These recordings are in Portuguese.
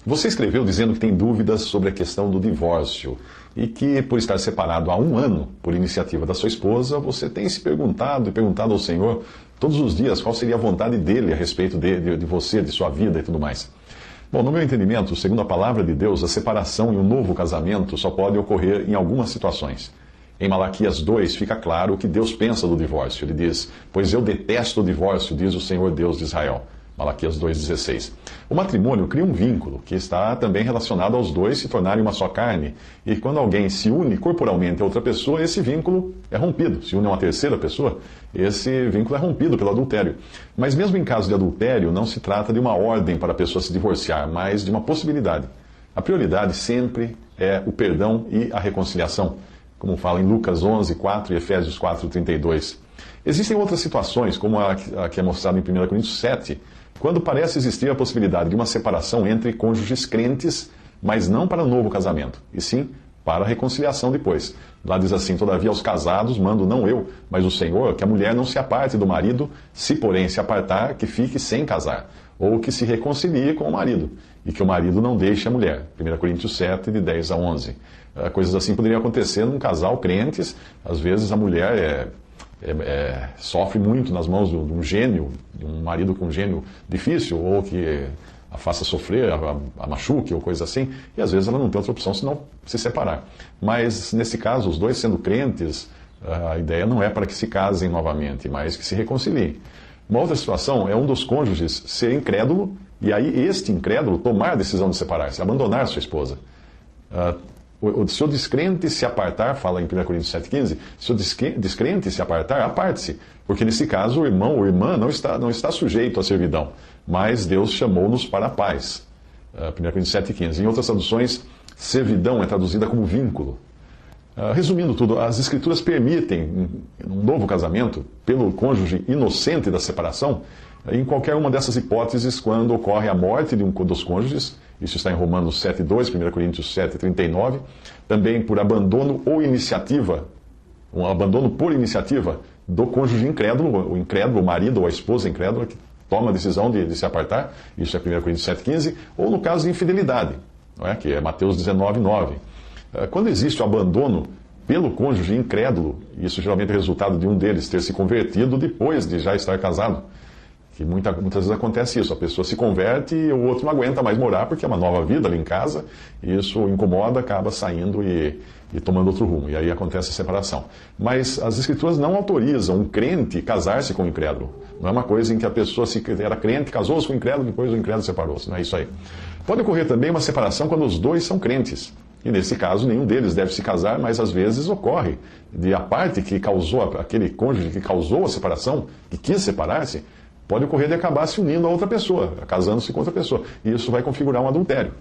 Você escreveu dizendo que tem dúvidas sobre a questão do divórcio e que, por estar separado há um ano, por iniciativa da sua esposa, você tem se perguntado e perguntado ao Senhor todos os dias qual seria a vontade dele a respeito de você, de sua vida e tudo mais. Bom, no meu entendimento, segundo a palavra de Deus, a separação e um novo casamento só pode ocorrer em algumas situações. Em Malaquias 2 fica claro o que Deus pensa do divórcio. Ele diz: "Pois eu detesto o divórcio, diz o Senhor Deus de Israel." Malaquias 2,16. O matrimônio cria um vínculo que está também relacionado aos dois se tornarem uma só carne. E quando alguém se une corporalmente a outra pessoa, esse vínculo é rompido. Se une a uma terceira pessoa, esse vínculo é rompido pelo adultério. Mas mesmo em caso de adultério, não se trata de uma ordem para a pessoa se divorciar, mas de uma possibilidade. A prioridade sempre é o perdão e a reconciliação, como fala em Lucas 11:4 e Efésios 4:32. Existem outras situações, como a que é mostrada em 1 Coríntios 7, quando parece existir a possibilidade de uma separação entre cônjuges crentes, mas não para novo casamento, e sim para a reconciliação depois. Lá diz assim: "Todavia aos casados mando não eu, mas o Senhor, que a mulher não se aparte do marido, se porém se apartar, que fique sem casar, ou que se reconcilie com o marido, e que o marido não deixe a mulher." 1 Coríntios 7, de 10 a 11. Coisas assim poderiam acontecer num casal crentes. Às vezes a mulher sofre muito nas mãos de um gênio, de um marido com um gênio difícil, ou que a faça sofrer, a machuque, ou coisa assim, e às vezes ela não tem outra opção senão se separar. Mas nesse caso, os dois sendo crentes, a ideia não é para que se casem novamente, mas que se reconciliem. Uma outra situação é um dos cônjuges ser incrédulo, e aí este incrédulo tomar a decisão de separar-se, abandonar sua esposa. Se o descrente se apartar, fala em 1 Coríntios 7,15, se o descrente se apartar, aparte-se, porque nesse caso o irmão ou irmã não está sujeito à servidão, mas Deus chamou-nos para a paz. 1 Coríntios 7,15. Em outras traduções, servidão é traduzida como vínculo. Resumindo tudo, as Escrituras permitem um novo casamento pelo cônjuge inocente da separação em qualquer uma dessas hipóteses quando ocorre a morte de um dos cônjuges. Isso está em Romanos 7,2, 1 Coríntios 7,39. Também por abandono ou iniciativa, um abandono por iniciativa do cônjuge incrédulo, o marido ou a esposa incrédula que toma a decisão de se apartar. Isso é 1 Coríntios 7,15. Ou no caso de infidelidade, não é? Que é Mateus 19,9. Quando existe o abandono pelo cônjuge incrédulo, isso geralmente é resultado de um deles ter se convertido depois de já estar casado. Que muitas vezes acontece isso, a pessoa se converte e o outro não aguenta mais morar porque é uma nova vida ali em casa, e isso o incomoda, acaba saindo e tomando outro rumo, e aí acontece a separação. Mas as Escrituras não autorizam um crente casar-se com um incrédulo. Não é uma coisa em que a pessoa era crente, casou-se com um incrédulo, depois o incrédulo separou-se, não é isso aí. Pode ocorrer também uma separação quando os dois são crentes. E nesse caso, nenhum deles deve se casar, mas às vezes ocorre de a parte que causou, aquele cônjuge que causou a separação, que quis separar-se, pode ocorrer de acabar se unindo a outra pessoa, casando-se com outra pessoa. E isso vai configurar um adultério.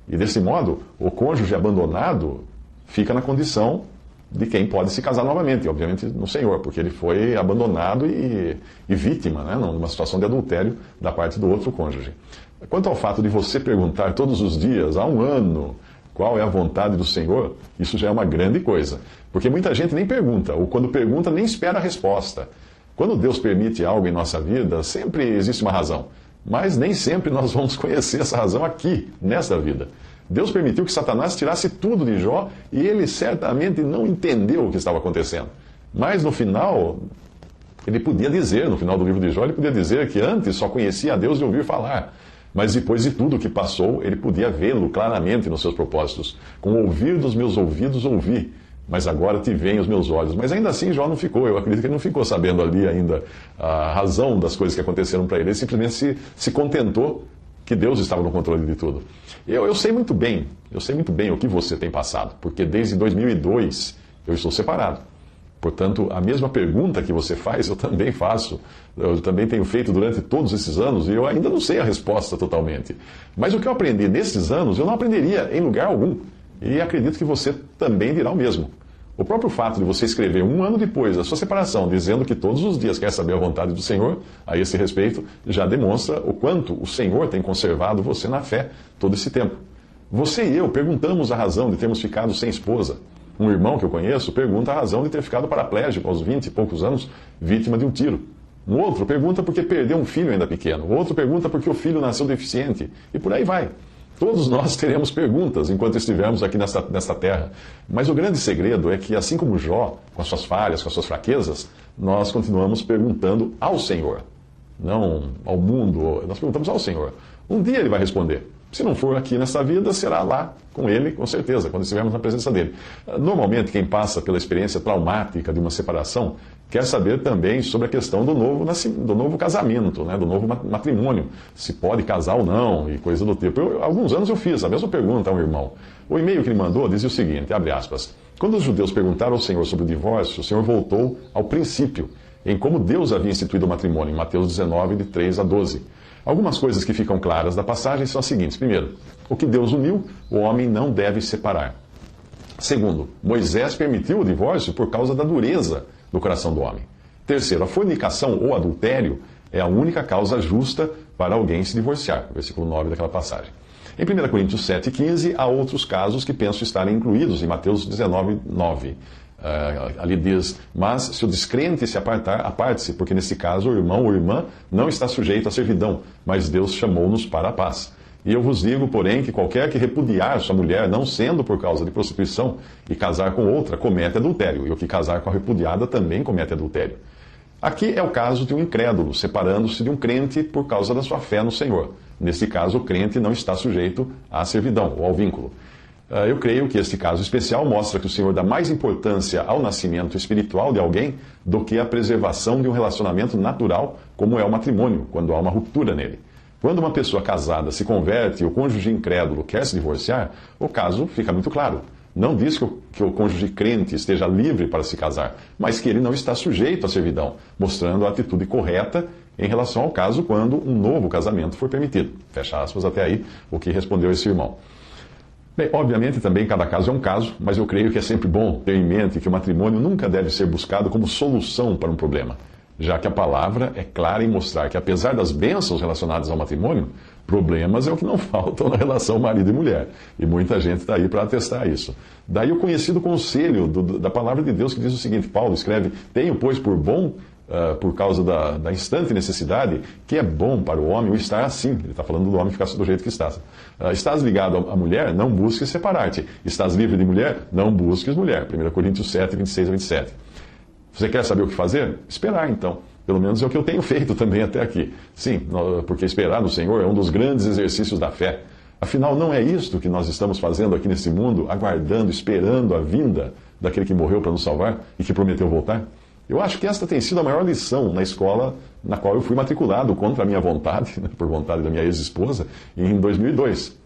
E desse modo, o cônjuge abandonado fica na condição de quem pode se casar novamente, obviamente no Senhor, porque ele foi abandonado e vítima, né, numa situação de adultério da parte do outro cônjuge. Quanto ao fato de você perguntar todos os dias, há um ano, qual é a vontade do Senhor, isso já é uma grande coisa. Porque muita gente nem pergunta, ou quando pergunta, nem espera a resposta. Quando Deus permite algo em nossa vida, sempre existe uma razão. Mas nem sempre nós vamos conhecer essa razão aqui, nesta vida. Deus permitiu que Satanás tirasse tudo de Jó e ele certamente não entendeu o que estava acontecendo. Mas no final, ele podia dizer, no final do livro de Jó, ele podia dizer que antes só conhecia a Deus de ouvir falar. Mas depois de tudo que passou, ele podia vê-lo claramente nos seus propósitos. Com o ouvir dos meus ouvidos, ouvi. Mas agora te veem os meus olhos. Mas ainda assim Jó não ficou, eu acredito que ele não ficou sabendo ali ainda a razão das coisas que aconteceram para ele. Ele simplesmente se contentou que Deus estava no controle de tudo. Eu sei muito bem o que você tem passado, porque desde 2002 eu estou separado. Portanto, a mesma pergunta que você faz, eu também faço. Eu também tenho feito durante todos esses anos e eu ainda não sei a resposta totalmente. Mas o que eu aprendi nesses anos, eu não aprenderia em lugar algum. E acredito que você também dirá o mesmo. O próprio fato de você escrever um ano depois da sua separação, dizendo que todos os dias quer saber a vontade do Senhor, a esse respeito, já demonstra o quanto o Senhor tem conservado você na fé todo esse tempo. Você e eu perguntamos a razão de termos ficado sem esposa. Um irmão que eu conheço pergunta a razão de ter ficado paraplégico aos 20 e poucos anos, vítima de um tiro. Um outro pergunta porque perdeu um filho ainda pequeno. O outro pergunta porque o filho nasceu deficiente. E por aí vai. Todos nós teremos perguntas enquanto estivermos aqui nesta terra. Mas o grande segredo é que, assim como Jó, com as suas falhas, com as suas fraquezas, nós continuamos perguntando ao Senhor, não ao mundo, nós perguntamos ao Senhor. Um dia Ele vai responder. Se não for aqui nesta vida, será lá com Ele, com certeza, quando estivermos na presença dEle. Normalmente, quem passa pela experiência traumática de uma separação quer saber também sobre a questão do novo casamento, né, do novo matrimônio, se pode casar ou não e coisa do tipo. Há alguns anos eu fiz a mesma pergunta a um irmão. O e-mail que ele mandou dizia o seguinte, abre aspas, quando os judeus perguntaram ao Senhor sobre o divórcio, o Senhor voltou ao princípio, em como Deus havia instituído o matrimônio, em Mateus 19, de 3 a 12. Algumas coisas que ficam claras da passagem são as seguintes. Primeiro, o que Deus uniu, o homem não deve separar. Segundo, Moisés permitiu o divórcio por causa da dureza do coração do homem. Terceiro, a fornicação ou adultério é a única causa justa para alguém se divorciar. Versículo 9 daquela passagem. Em 1 Coríntios 7,15, há outros casos que penso estarem incluídos em Mateus 19, 9. Ali diz, mas se o descrente se apartar, aparte-se, porque nesse caso o irmão ou irmã não está sujeito à servidão, mas Deus chamou-nos para a paz. E eu vos digo, porém, que qualquer que repudiar sua mulher, não sendo por causa de prostituição, e casar com outra, comete adultério, e o que casar com a repudiada também comete adultério. Aqui é o caso de um incrédulo, separando-se de um crente por causa da sua fé no Senhor. Nesse caso, o crente não está sujeito à servidão ou ao vínculo. Eu creio que este caso especial mostra que o Senhor dá mais importância ao nascimento espiritual de alguém do que à preservação de um relacionamento natural, como é o matrimônio, quando há uma ruptura nele. Quando uma pessoa casada se converte e o cônjuge incrédulo quer se divorciar, o caso fica muito claro. Não diz que o cônjuge crente esteja livre para se casar, mas que ele não está sujeito à servidão, mostrando a atitude correta em relação ao caso quando um novo casamento for permitido. Fecha aspas até aí o que respondeu esse irmão. Bem, obviamente também cada caso é um caso, mas eu creio que é sempre bom ter em mente que o matrimônio nunca deve ser buscado como solução para um problema, já que a palavra é clara em mostrar que apesar das bênçãos relacionadas ao matrimônio, problemas é o que não faltam na relação marido e mulher. E muita gente está aí para atestar isso. Daí o conhecido conselho da palavra de Deus que diz o seguinte, Paulo escreve, tenho, pois, por bom, por causa da instante necessidade, que é bom para o homem o estar assim. Ele está falando do homem ficar do jeito que está. Estás ligado à mulher? Não busques separar-te. Estás livre de mulher? Não busques mulher. 1 Coríntios 7, 26 a 27. Você quer saber o que fazer? Esperar, então. Pelo menos é o que eu tenho feito também até aqui. Sim, porque esperar no Senhor é um dos grandes exercícios da fé. Afinal, não é isto que nós estamos fazendo aqui nesse mundo, aguardando, esperando a vinda daquele que morreu para nos salvar e que prometeu voltar? Eu acho que esta tem sido a maior lição na escola na qual eu fui matriculado contra a minha vontade, né, por vontade da minha ex-esposa, em 2002.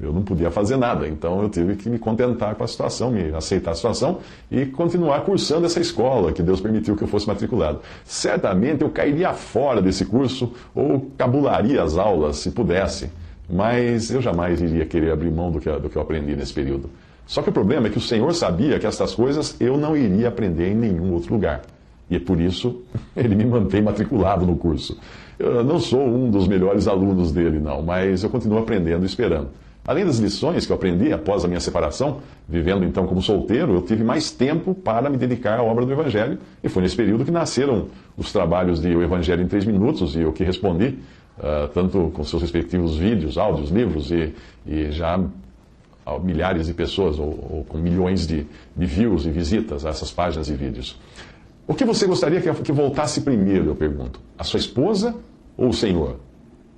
Eu não podia fazer nada, então eu tive que me contentar com a situação, me aceitar a situação e continuar cursando essa escola que Deus permitiu que eu fosse matriculado. Certamente eu cairia fora desse curso ou cabularia as aulas se pudesse, mas eu jamais iria querer abrir mão do que eu aprendi nesse período. Só que o problema é que o Senhor sabia que estas coisas eu não iria aprender em nenhum outro lugar. E é por isso ele me mantém matriculado no curso. Eu não sou um dos melhores alunos dele, não, mas eu continuo aprendendo e esperando. Além das lições que eu aprendi após a minha separação, vivendo então como solteiro, eu tive mais tempo para me dedicar à obra do Evangelho, e foi nesse período que nasceram os trabalhos de O Evangelho em 3 Minutos, e eu que respondi, tanto com seus respectivos vídeos, áudios, livros, e já milhares de pessoas, ou com milhões de views e visitas a essas páginas e vídeos. O que você gostaria que voltasse primeiro, eu pergunto? A sua esposa ou o Senhor?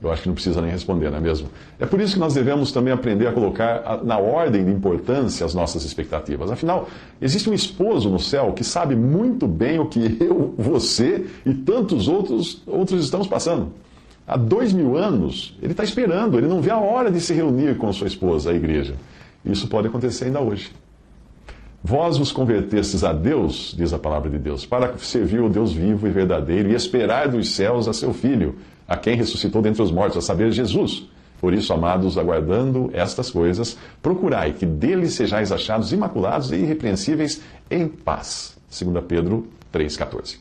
Eu acho que não precisa nem responder, não é mesmo? É por isso que nós devemos também aprender a colocar na ordem de importância as nossas expectativas. Afinal, existe um esposo no céu que sabe muito bem o que eu, você e tantos outros estamos passando. Há 2000 anos, ele está esperando, ele não vê a hora de se reunir com sua esposa, a igreja. Isso pode acontecer ainda hoje. Vós vos convertestes a Deus, diz a palavra de Deus, para servir o Deus vivo e verdadeiro e esperar dos céus a seu Filho, a quem ressuscitou dentre os mortos, a saber, Jesus. Por isso, amados, aguardando estas coisas, procurai que dele sejais achados imaculados e irrepreensíveis em paz. 2 Pedro 3,14.